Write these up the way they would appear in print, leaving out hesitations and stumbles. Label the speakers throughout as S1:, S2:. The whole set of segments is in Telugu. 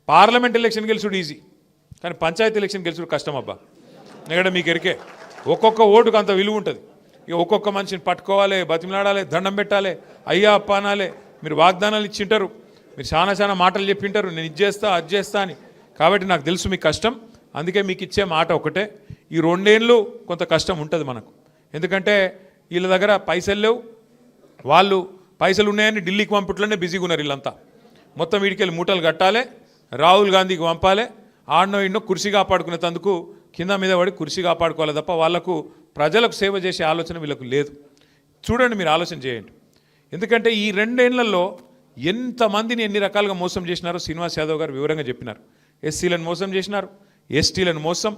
S1: పార్లమెంట్ ఎలక్షన్ గెలుచుడు ఈజీ, కానీ పంచాయతీ ఎలక్షన్ గెలుచుడు కష్టం అబ్బా. ఎందుకంటే మీకు ఎరికే ఒక్కొక్క ఓటుకు అంత విలువ ఉంటుంది. ఇక ఒక్కొక్క మనిషిని పట్టుకోవాలి, బతిమలాడాలి, దండం పెట్టాలి, అయ్యా అప్ప అనాలి. మీరు వాగ్దానాలు ఇచ్చింటారు, మీరు చాలా మాటలు చెప్పింటారు, నేను ఇది చేస్తా అది చేస్తా అని. కాబట్టి నాకు తెలుసు మీకు కష్టం. అందుకే మీకు ఇచ్చే మాట ఒకటే, ఈ 2 ఏళ్ళు కొంత కష్టం ఉంటుంది మనకు. ఎందుకంటే వీళ్ళ దగ్గర పైసలు లేవు, వాళ్ళు పైసలు ఉన్నాయని ఢిల్లీకి పంపుట్లోనే బిజీగా ఉన్నారు వీళ్ళంతా. మొత్తం వీడికెళ్ళి మూటలు కట్టాలి, రాహుల్ గాంధీకి పంపాలి, ఆడనో ఇన్నో కుర్చీ కాపాడుకునేందుకు కింద మీద పడి కుర్చీ కాపాడుకోవాలి తప్ప వాళ్ళకు ప్రజలకు సేవ చేసే ఆలోచన వీళ్ళకు లేదు. చూడండి, మీరు ఆలోచన చేయండి. ఎందుకంటే ఈ 2 ఏళ్లలో ఎంతమందిని ఎన్ని రకాలుగా మోసం చేసినారో శ్రీనివాస్ యాదవ్ గారు వివరంగా చెప్పినారు. ఎస్సీలను మోసం చేసినారు, ఎస్టీలను మోసం,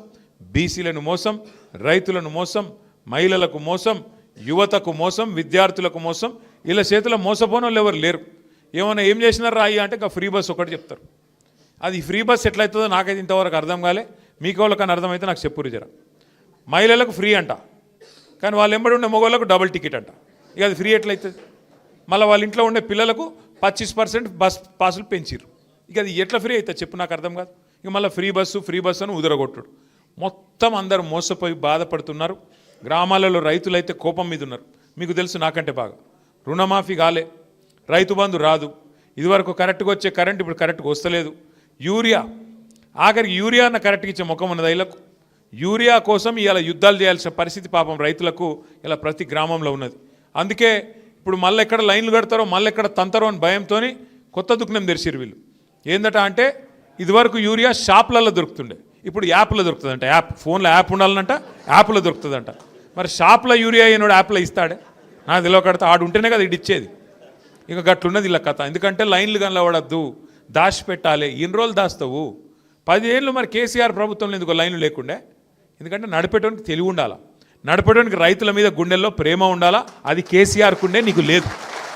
S1: బీసీలను మోసం, రైతులను మోసం, మహిళలకు మోసం, యువతకు మోసం, విద్యార్థులకు మోసం. వీళ్ళ చేతిలో మోసపోని వాళ్ళు ఎవరు లేరు. ఏమైనా ఏం చేసినారు రాయి అంటే ఫ్రీ బస్ ఒకటి చెప్తారు. అది ఫ్రీ బస్ ఎట్లయితుందో నాకైతే ఇంతవరకు అర్థం కాలే. మీకు వాళ్ళకని అర్థమైతే నాకు చెప్పురు జర. మహిళలకు ఫ్రీ అంట, కానీ వాళ్ళు ఎంబడి ఉండే మగవాళ్ళకు డబుల్ టికెట్ అంట. ఇక అది ఫ్రీ ఎట్లయితుంది? మళ్ళీ వాళ్ళ ఇంట్లో ఉండే పిల్లలకు 25% బస్ పాసులు పెంచిరు. ఇక అది ఎట్లా ఫ్రీ అవుతుంది చెప్పు, నాకు అర్థం కాదు. ఇక మళ్ళీ ఫ్రీ బస్సు అని ఉదరగొట్టుడు. మొత్తం అందరూ మోసపోయి బాధపడుతున్నారు. గ్రామాలలో రైతులైతే కోపం మీద ఉన్నారు. మీకు తెలుసు నాకంటే బాగా, రుణమాఫీ కాలే, రైతు బంధు రాదు, ఇదివరకు కరెక్ట్గా వచ్చే కరెంట్ ఇప్పుడు కరెక్ట్గా వస్తలేదు, యూరియా ఆఖరికి యూరియా అన్న కరెక్ట్గా ఇచ్చే ముఖం ఉన్నది రైతులకు. యూరియా కోసం ఇలా యుద్ధాలు చేయాల్సిన పరిస్థితి పాపం రైతులకు ఇలా ప్రతి గ్రామంలో ఉన్నది. అందుకే ఇప్పుడు మళ్ళీ ఎక్కడ లైన్లు కడతారో, మళ్ళీ ఎక్కడ తంతారో అని భయంతో కొత్త దుకాణం తెరిచిరు వీళ్ళు. ఏందట అంటే ఇదివరకు యూరియా షాపులలో దొరుకుతుండే, ఇప్పుడు యాప్లో దొరుకుతుందంట. యాప్, ఫోన్లో యాప్ ఉండాలంట, యాప్లో దొరుకుతుందంట. మరి షాప్లో యూరియా అయినోడు యాప్లో ఇస్తాడే? నాకు తెలియకడతా, ఆడు ఉంటేనే కదా ఇది ఇచ్చేది. ఇక గట్లున్నది ఇలా కథ. ఎందుకంటే లైన్లు కనబడద్దు, దాచిపెట్టాలి. ఎన్ని రోజులు దాస్తావు? 10 ఏళ్ళు మరి కేసీఆర్ ప్రభుత్వంలో ఎందుకు లైన్లు లేకుండే? ఎందుకంటే నడిపేటోనికి తెలివి ఉండాలా, నడిపేటోనికి రైతుల మీద గుండెల్లో ప్రేమ ఉండాలా. అది కేసీఆర్కు ఉండే, నీకు లేదు.